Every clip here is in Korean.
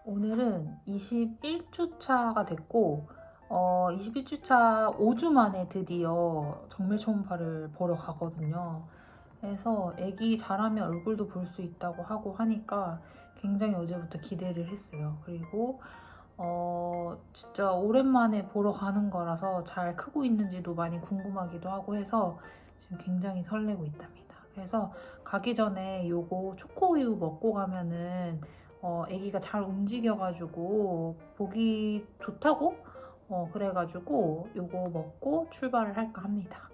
오늘은 21주차가 됐고 21주차 5주 만에 드디어 정밀 초음파를 보러 가거든요. 그래서 애기 잘하면 얼굴도 볼 수 있다고 하고 하니까 굉장히 어제부터 기대를 했어요. 그리고 진짜 오랜만에 보러 가는 거라서 잘 크고 있는지도 많이 궁금하기도 하고 해서 지금 굉장히 설레고 있답니다. 그래서 가기 전에 요거 초코우유 먹고 가면은 애기가 잘 움직여가지고 보기 좋다고 그래가지고 요거 먹고 출발을 할까 합니다.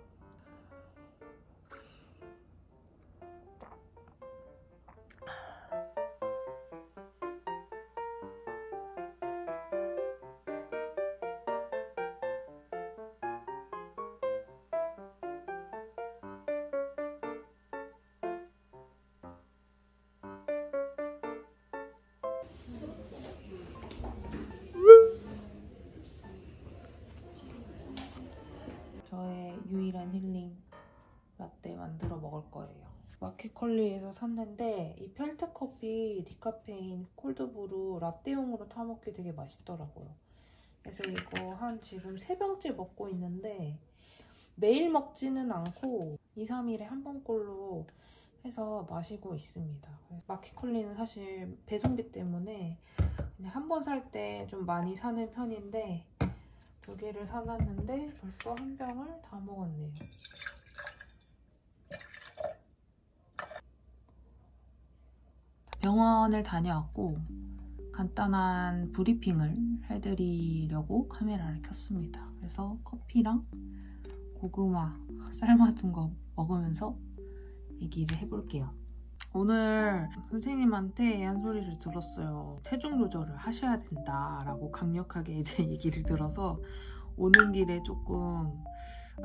저의 유일한 힐링 라떼 만들어 먹을 거예요. 마켓컬리에서 샀는데 이 펠트커피 디카페인 콜드브루 라떼용으로 타먹기 되게 맛있더라고요. 그래서 이거 한 지금 3병째 먹고 있는데 매일 먹지는 않고 2, 3일에 한 번꼴로 해서 마시고 있습니다. 마켓컬리는 사실 배송비 때문에 그냥 한 번 살 때 좀 많이 사는 편인데 2개를 사놨는데 벌써 한 병을 다 먹었네요. 병원을 다녀왔고 간단한 브리핑을 해드리려고 카메라를 켰습니다. 그래서 커피랑 고구마 삶아둔 거 먹으면서 얘기를 해볼게요. 오늘 선생님한테 한 소리를 들었어요. 체중 조절을 하셔야 된다라고 강력하게 이제 얘기를 들어서 오는 길에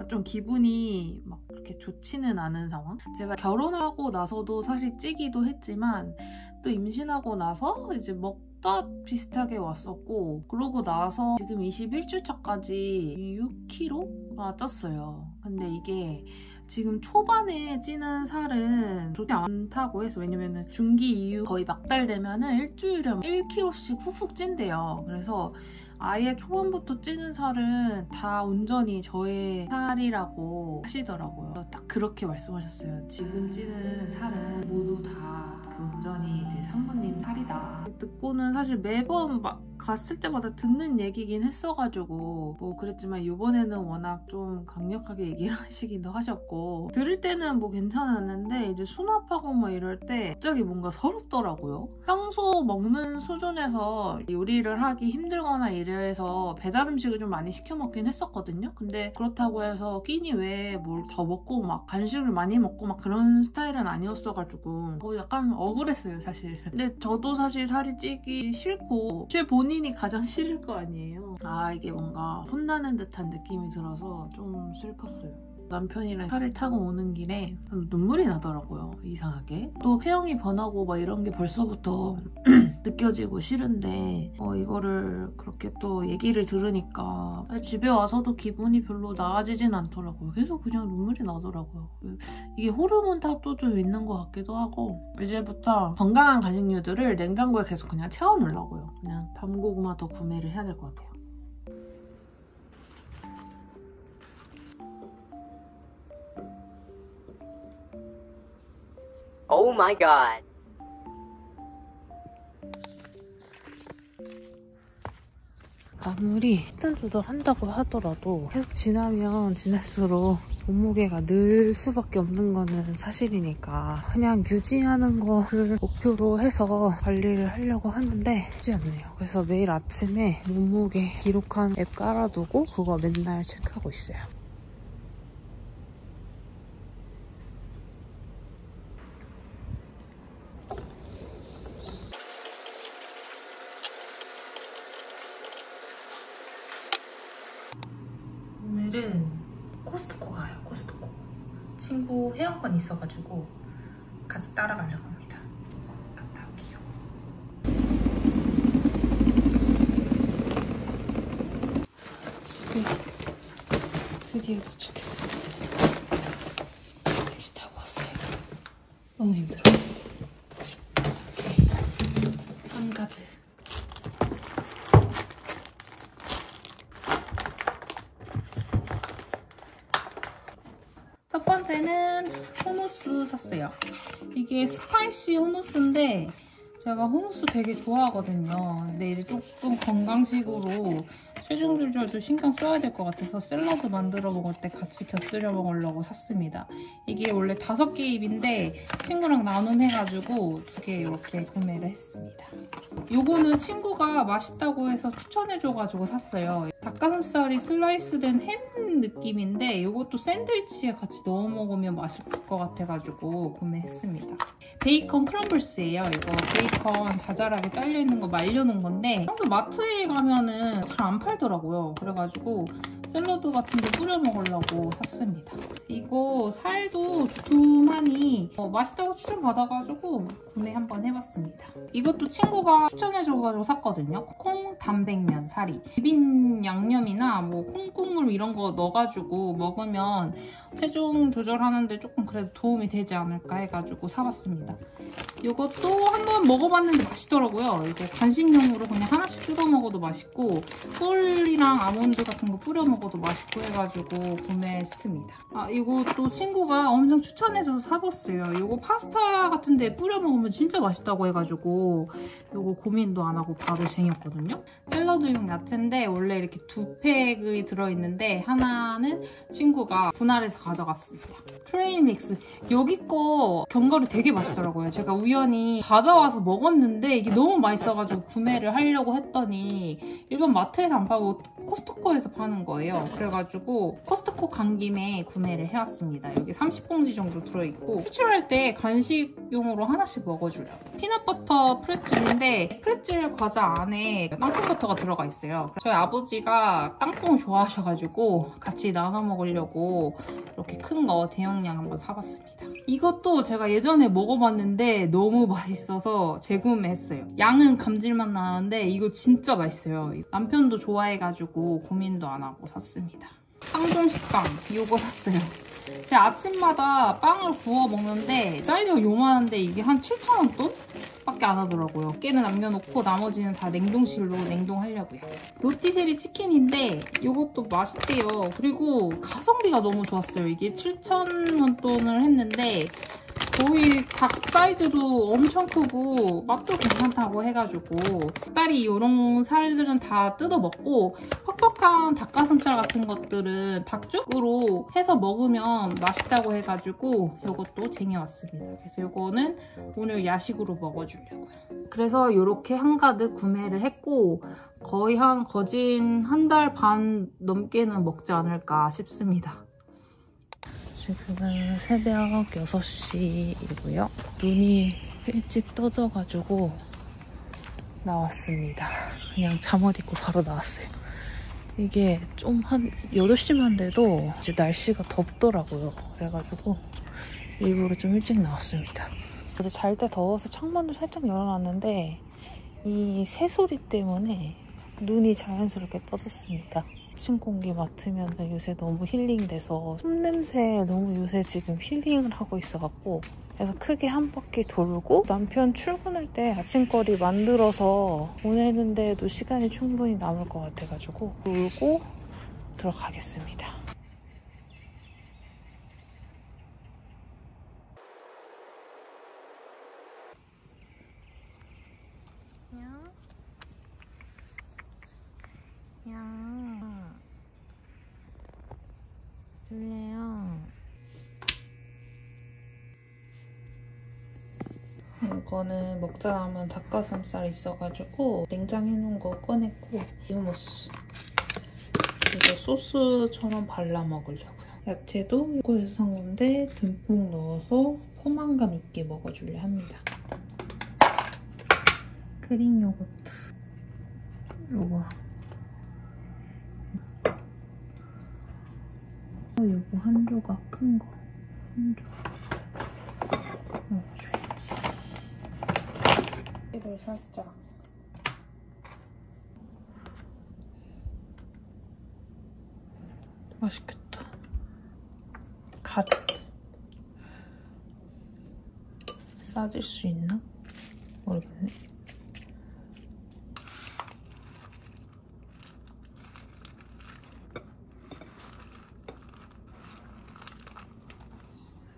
좀 기분이 막 그렇게 좋지는 않은 상황? 제가 결혼하고 나서도 사실 찌기도 했지만 또 임신하고 나서 이제 먹다 비슷하게 왔었고 그러고 나서 지금 21주차까지 6kg가 쪘어요. 근데 이게 지금 초반에 찌는 살은 좋지 않다고 해서 왜냐면은 중기 이후 거의 막달 되면은 일주일에 1kg씩 훅훅 찐대요. 그래서 아예 초반부터 찌는 살은 다 온전히 저의 살이라고 하시더라고요. 딱 그렇게 말씀하셨어요. 지금 찌는 살은 모두 다 온전히 이제 상무님 살이다. 듣고는 사실 매번 갔을 때마다 듣는 얘기긴 했어가지고 뭐 그랬지만 이번에는 워낙 좀 강력하게 얘기를 하시기도 하셨고 들을 때는 뭐 괜찮았는데 이제 수납하고 막 이럴 때 갑자기 뭔가 서럽더라고요. 평소 먹는 수준에서 요리를 하기 힘들거나 이래서 배달 음식을 좀 많이 시켜 먹긴 했었거든요. 근데 그렇다고 해서 끼니 외에 뭘 더 먹고 막 간식을 많이 먹고 막 그런 스타일은 아니었어가지고 약간 억울했어요 사실. 근데 저도 사실 살이 찌기 싫고 제 본인이 가장 싫을 거 아니에요. 이게 뭔가 혼나는 듯한 느낌이 들어서 좀 슬펐어요. 남편이랑 차를 타고 오는 길에 눈물이 나더라고요. 이상하게. 또 체형이 변하고 막 이런 게 벌써부터 느껴지고 싫은데 이거를 그렇게 또 얘기를 들으니까 집에 와서도 기분이 별로 나아지진 않더라고요. 계속 그냥 눈물이 나더라고요. 이게 호르몬 탓도 좀 있는 것 같기도 하고 이제부터 건강한 간식류들을 냉장고에 계속 그냥 채워놓으려고요. 그냥 밤고구마 더 구매를 해야 될 것 같아요. Oh my god. 아무리 식단 조절한다고 하더라도 계속 지나면 지날수록 몸무게가 늘 수밖에 없는 거는 사실이니까 그냥 유지하는 거를 목표로 해서 관리를 하려고 하는데 쉽지 않네요. 그래서 매일 아침에 몸무게 기록한 앱 깔아두고 그거 맨날 체크하고 있어요. 오늘은 코스트코 가요. 코스트코. 친구 회원권 있어가지고 같이 따라가려고 합니다. 갔다 올게요. 집에 드디어 도착했습니다. 택시 타고 왔어요. 너무 힘들어요. 오케이. 한가드. 첫 번째는 후무스 샀어요. 이게 스파이시 후무스인데 제가 후무스 되게 좋아하거든요. 근데 이제 조금 건강식으로 체중 조절도 신경 써야 될 것 같아서 샐러드 만들어 먹을 때 같이 곁들여 먹으려고 샀습니다. 이게 원래 5개 입인데 친구랑 나눔해가지고 2개 이렇게 구매를 했습니다. 요거는 친구가 맛있다고 해서 추천해줘가지고 샀어요. 닭가슴살이 슬라이스된 햄 느낌인데 이것도 샌드위치에 같이 넣어 먹으면 맛있을 것 같아가지고 구매했습니다. 베이컨 크럼블스예요. 이거 베이컨 자잘하게 잘려있는 거 말려놓은 건데 평소 마트에 가면은 잘 안 팔더라고요. 그래가지고 샐러드 같은 데 뿌려 먹으려고 샀습니다. 이거 살도 두툼하니 맛있다고 추천받아가지고 구매 한번 해봤습니다. 이것도 친구가 추천해줘가지고 샀거든요. 콩 단백면 사리. 비빔 양념이나 뭐 콩국물 이런 거 넣어가지고 먹으면 체중 조절하는데 조금 그래도 도움이 되지 않을까 해가지고 사봤습니다. 이것도 한번 먹어봤는데 맛있더라고요. 이게 간식용으로 그냥 하나씩 뜯어 먹어도 맛있고 꿀이랑 아몬드 같은 거 뿌려 먹어도 맛있고 해가지고 구매했습니다. 이것도 친구가 엄청 추천해줘서 사봤어요. 이거 파스타 같은 데 뿌려 먹으면 진짜 맛있다고 해가지고 이거 고민도 안 하고 바로 쟁였거든요. 샐러드용 야채인데 원래 이렇게 2팩이 들어있는데 하나는 친구가 분할해서 가져갔습니다. 트레인 믹스. 여기 거 견과류 되게 맛있더라고요. 제가 우연히 받아와서 먹었는데 이게 너무 맛있어가지고 구매를 하려고 했더니 일반 마트에서 안 파고 코스트코에서 파는 거예요. 그래가지고 코스트코 간 김에 구매를 해왔습니다. 여기 30봉지 정도 들어있고 추출할 때 간식용으로 하나씩 먹어주려고. 피넛버터 프레첼인데 프레첼 과자 안에 땅콩버터가 들어가 있어요. 저희 아버지가 땅콩 좋아하셔가지고 같이 나눠 먹으려고 이렇게 큰 거 대용량 한번 사봤습니다. 이것도 제가 예전에 먹어봤는데 너무 맛있어서 재구매했어요. 양은 감질맛 나는데 이거 진짜 맛있어요. 남편도 좋아해가지고 고민도 안 하고 샀습니다. 상종식빵 이거 샀어요. 제가 아침마다 빵을 구워 먹는데 사이즈가 요만한데 이게 한 7,000원 돈? 밖에 안 하더라고요. 깨는 남겨놓고 나머지는 다 냉동실로 냉동하려고요. 로티세리 치킨인데 이것도 맛있대요. 그리고 가성비가 너무 좋았어요. 이게 7,000원 돈을 했는데 거의 닭 사이즈도 엄청 크고 맛도 괜찮다고 해가지고 닭다리 이런 살들은 다 뜯어먹고 퍽퍽한 닭가슴살 같은 것들은 닭죽으로 해서 먹으면 맛있다고 해가지고 이것도 쟁여왔습니다. 그래서 이거는 오늘 야식으로 먹어주려고요. 그래서 이렇게 한가득 구매를 했고 거의 거진 한 달 반 넘게는 먹지 않을까 싶습니다. 지금은 새벽 6시이고요. 눈이 일찍 떠져가지고 나왔습니다. 그냥 잠옷 입고 바로 나왔어요. 이게 좀 한 8시만 돼도 이제 날씨가 덥더라고요. 그래가지고 일부러 좀 일찍 나왔습니다. 어제 잘 때 더워서 창문도 살짝 열어놨는데 이 새소리 때문에 눈이 자연스럽게 떠졌습니다. 아침 공기 맡으면 요새 너무 힐링돼서 숨냄새 너무 요새 지금 힐링을 하고 있어갖고 그래서 크게 한 바퀴 돌고 남편 출근할 때 아침거리 만들어서 보내는데도 시간이 충분히 남을 것 같아가지고 돌고 들어가겠습니다. 줄래요? 이거는 먹다 남은 닭가슴살 있어가지고 냉장해놓은 거 꺼냈고 후무스 이거 소스처럼 발라 먹으려고요. 야채도 이거에서 산 건데 듬뿍 넣어서 포만감 있게 먹어주려 합니다. 크림 요거트 요거 요거 한 조각 큰 거 한 조각 넣어줘야지. 이를 살짝 맛있겠다. 가득 싸질 수 있나? 모르겠네.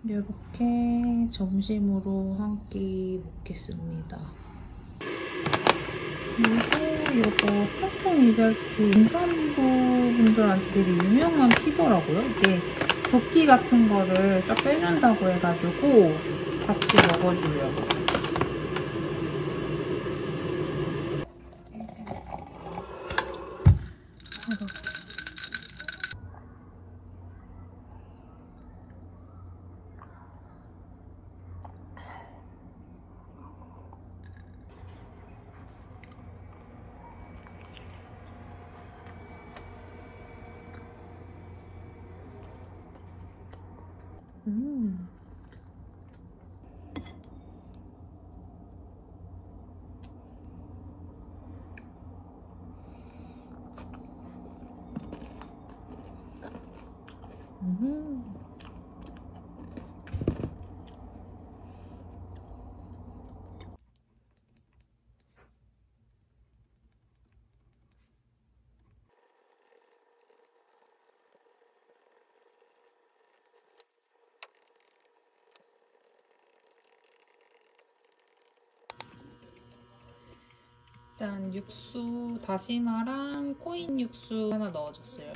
이렇게 점심으로 한 끼 먹겠습니다. 그리고 이거 통통 이별주 임산부 분들한테 되게 유명한 티더라고요. 이게 붓기 같은 거를 쫙 빼준다고 해가지고 같이 먹어주려고. 음. 일단 육수 다시마랑 코인 육수 하나 넣어줬어요.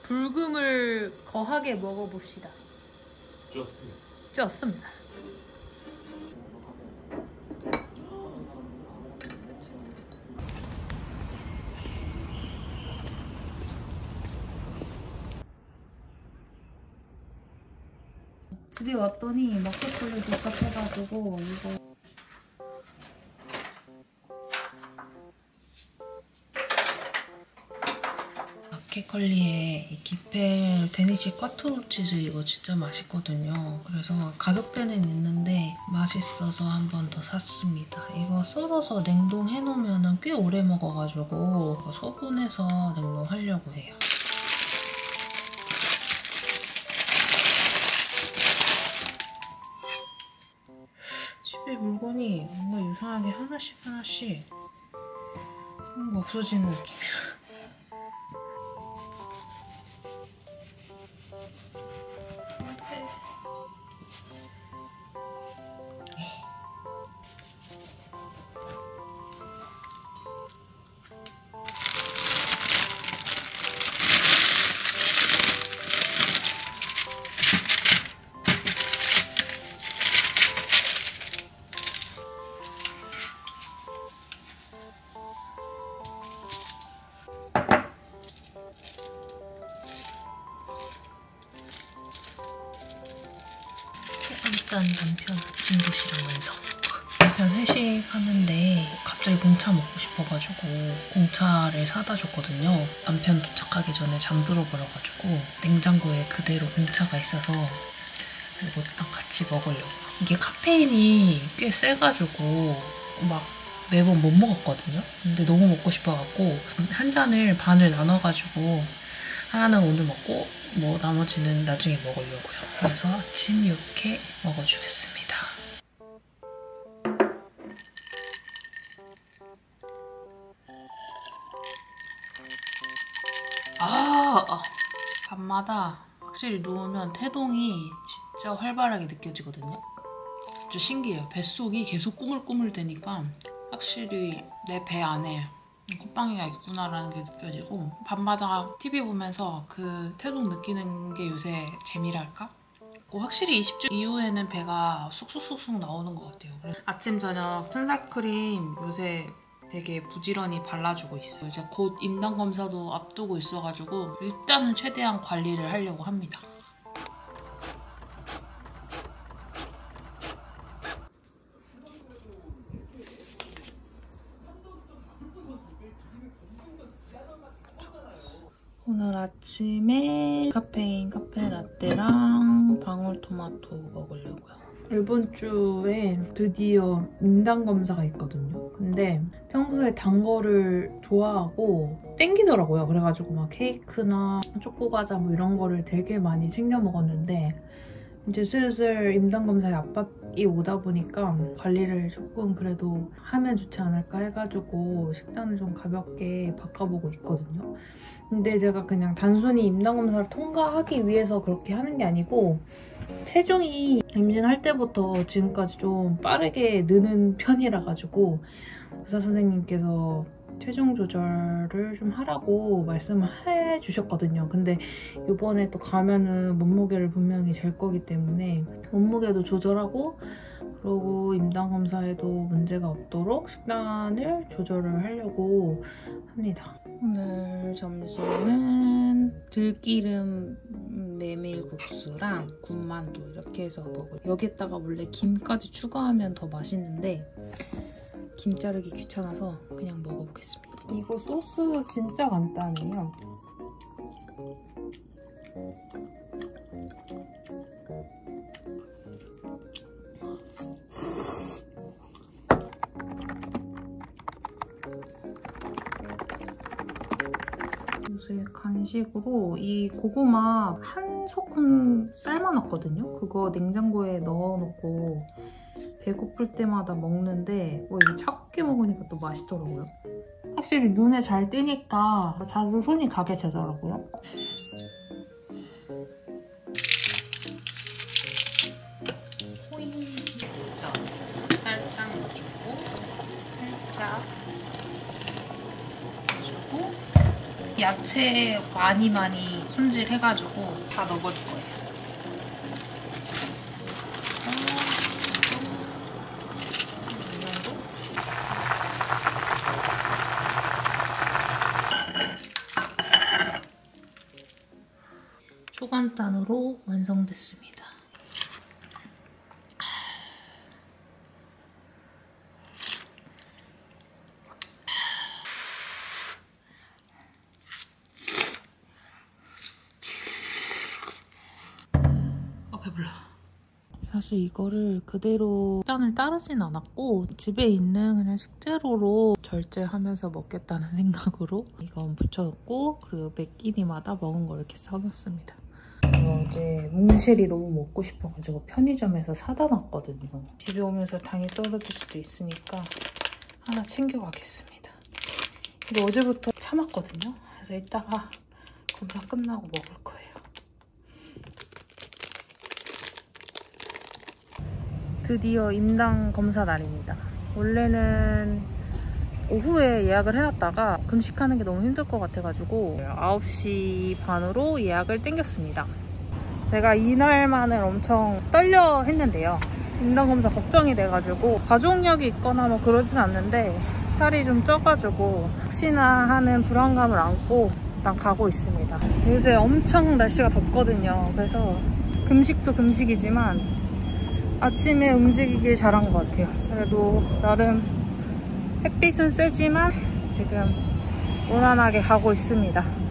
불금을 거하게 먹어봅시다. 좋습니다. 쪘습니다. 집에 왔더니 마켓컬리 도착해가지고 이거 마켓컬리의 이 기펠 데니시 꽈트로 치즈 이거 진짜 맛있거든요. 그래서 가격대는 있는데 맛있어서 한 번 더 샀습니다. 이거 썰어서 냉동해놓으면 꽤 오래 먹어가지고 이거 소분해서 냉동하려고 해요. 집에 물건이 뭔가 이상하게 하나씩 뭔가 없어지는 느낌이야. 일단 남편 아침 도시락 완성. 남편 회식하는데 갑자기 공차 먹고 싶어가지고 공차를 사다 줬거든요. 남편 도착하기 전에 잠들어 버려가지고 냉장고에 그대로 공차가 있어서 이거랑 같이 먹으려고. 이게 카페인이 꽤 세가지고 막 매번 못 먹었거든요. 근데 너무 먹고 싶어갖고 한 잔을 반을 나눠가지고 하나는 오늘 먹고 뭐 나머지는 나중에 먹으려고요. 그래서 아침 이렇게 먹어주겠습니다. 밤마다 확실히 누우면 태동이 진짜 활발하게 느껴지거든요. 진짜 신기해요. 뱃속이 계속 꾸물꾸물대니까 확실히 내 배 안에 콧방이가 있구나라는 게 느껴지고 밤마다 TV 보면서 그 태동 느끼는 게 요새 재미랄까? 확실히 20주 이후에는 배가 쑥쑥쑥쑥 나오는 것 같아요. 아침 저녁 튼살크림 요새 되게 부지런히 발라주고 있어요. 이제 곧 임당검사도 앞두고 있어가지고 일단은 최대한 관리를 하려고 합니다. 오늘 아침에 카페인 카페라떼랑 방울토마토 먹으려고요. 이번 주에 드디어 임당검사가 있거든요. 근데 평소에 단 거를 좋아하고 땡기더라고요. 그래가지고 막 케이크나 초코과자 뭐 이런 거를 되게 많이 챙겨 먹었는데 이제 슬슬 임당검사에 압박이 오다 보니까 관리를 조금 그래도 하면 좋지 않을까 해가지고 식단을 좀 가볍게 바꿔보고 있거든요. 근데 제가 그냥 단순히 임당검사를 통과하기 위해서 그렇게 하는 게 아니고 체중이 임신할 때부터 지금까지 좀 빠르게 느는 편이라 가지고 의사 선생님께서 체중 조절을 좀 하라고 말씀을 해주셨거든요. 근데 이번에 또 가면은 몸무게를 분명히 잴 거기 때문에 몸무게도 조절하고 그리고 임당검사에도 문제가 없도록 식단을 조절을 하려고 합니다. 오늘 점심은 들기름 메밀국수랑 군만두 이렇게 해서 먹어요. 여기에다가 원래 김까지 추가하면 더 맛있는데 김 자르기 귀찮아서 그냥 먹어보겠습니다. 이거 소스 진짜 간단해요. 요새 간식으로 이 고구마 한 소끔 삶아놨거든요. 그거 냉장고에 넣어놓고 배고플 때마다 먹는데 이게 차갑게 먹으니까 또 맛있더라고요. 확실히 눈에 잘 띄니까 자주 손이 가게 되더라고요. 호잉 됐죠? 살짝 넣어주고 살짝 넣어주고 야채 많이 손질해가지고 다 넣어버릴 거예요. 초간단으로 완성됐습니다. 배불러. 사실 이거를 그대로 식단을 따르진 않았고 집에 있는 그냥 식재료로 절제하면서 먹겠다는 생각으로 이건 붙여놓고 그리고 매 끼니마다 먹은 걸 이렇게 사놨습니다. 제가 어제 몽쉘이 너무 먹고 싶어가지고 편의점에서 사다 놨거든요. 집에 오면서 당이 떨어질 수도 있으니까 하나 챙겨가겠습니다. 이거 어제부터 참았거든요. 그래서 이따가 검사 끝나고 먹을 거예요. 드디어 임당 검사 날입니다. 원래는 오후에 예약을 해놨다가 금식하는 게 너무 힘들 것 같아가지고 9시 반으로 예약을 땡겼습니다. 제가 이날만을 엄청 떨려 했는데요. 임당 검사 걱정이 돼가지고 가족력이 있거나 뭐 그러진 않는데 살이 좀 쪄가지고 혹시나 하는 불안감을 안고 일단 가고 있습니다. 요새 엄청 날씨가 덥거든요. 그래서 금식도 금식이지만 아침에 움직이길 잘한 것 같아요. 그래도 나름 햇빛은 세지만 지금 무난하게 가고 있습니다.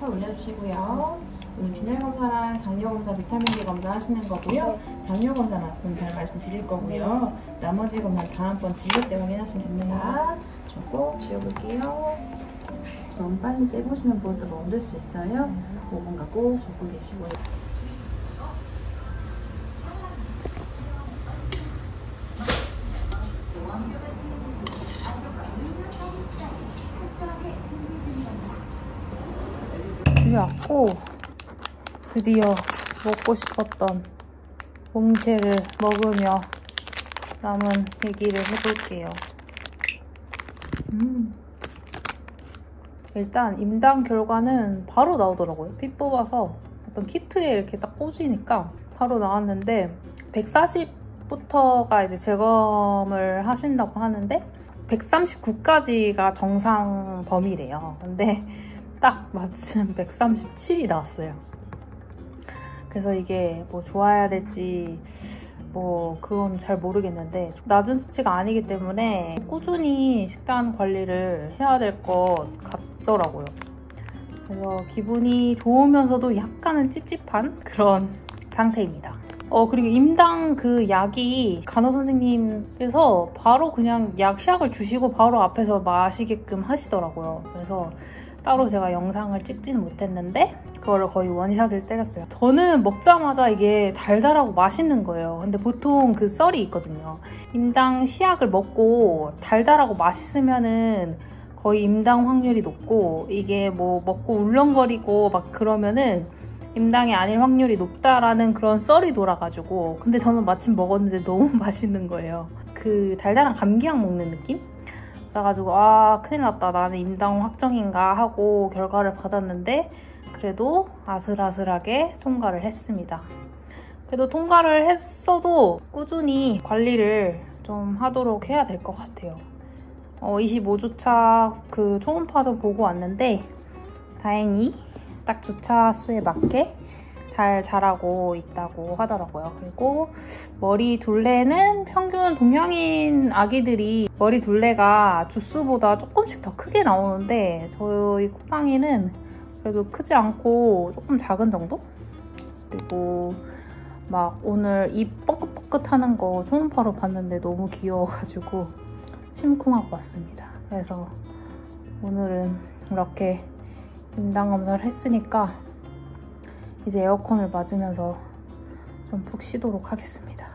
팔 올려주시고요. 오늘 비늘 검사랑 당뇨 검사, 비타민 D 검사 하시는 거고요. 당뇨 검사 만큼 잘 말씀드릴 거고요. 나머지 검사 다음번 진료 때 확인하시면 됩니다. 저 꼭 지워볼게요. 너무 빨리 떼보시면 볼도 멈출 수 있어요. 5분 갖고 적고 계시고요. 집에 왔고 드디어 먹고 싶었던 몽체를 먹으며 남은 얘기를 해볼게요. 일단 임당 결과는 바로 나오더라고요. 피 뽑아서 어떤 키트에 이렇게 딱 꽂으니까 바로 나왔는데 140부터가 이제 재검을 하신다고 하는데 139까지가 정상 범위래요. 근데 딱 마침 137이 나왔어요. 그래서 이게 뭐 좋아야 될지 뭐 그건 잘 모르겠는데 낮은 수치가 아니기 때문에 꾸준히 식단 관리를 해야 될 것 같더라고요. 그래서 기분이 좋으면서도 약간은 찝찝한 그런 상태입니다. 그리고 임당 그 약이 간호 선생님께서 바로 그냥 시약을 주시고 바로 앞에서 마시게끔 하시더라고요. 그래서 따로 제가 영상을 찍지는 못했는데 그거를 거의 원샷을 때렸어요. 저는 먹자마자 이게 달달하고 맛있는 거예요. 근데 보통 그 썰이 있거든요. 임당 시약을 먹고 달달하고 맛있으면은 거의 임당 확률이 높고 이게 뭐 먹고 울렁거리고 막 그러면은 임당이 아닐 확률이 높다라는 그런 썰이 돌아가지고 근데 저는 마침 먹었는데 너무 맛있는 거예요. 그 달달한 감기약 먹는 느낌? 그래가지고 아 큰일 났다 나는 임당 확정인가 하고 결과를 받았는데 그래도 아슬아슬하게 통과를 했습니다. 그래도 통과를 했어도 꾸준히 관리를 좀 하도록 해야 될 것 같아요. 25주차 그 초음파도 보고 왔는데 다행히 딱 주차 수에 맞게 잘 자라고 있다고 하더라고요. 그리고 머리 둘레는 평균 동양인 아기들이 머리 둘레가 주수보다 조금씩 더 크게 나오는데 저희 쿠팡이는 그래도 크지 않고 조금 작은 정도? 그리고 막 오늘 입 뻐긋뻐긋하는 거 초음파로 봤는데 너무 귀여워가지고 심쿵하고 왔습니다. 그래서 오늘은 이렇게 임당 검사를 했으니까 이제 에어컨을 맞으면서 좀 푹 쉬도록 하겠습니다.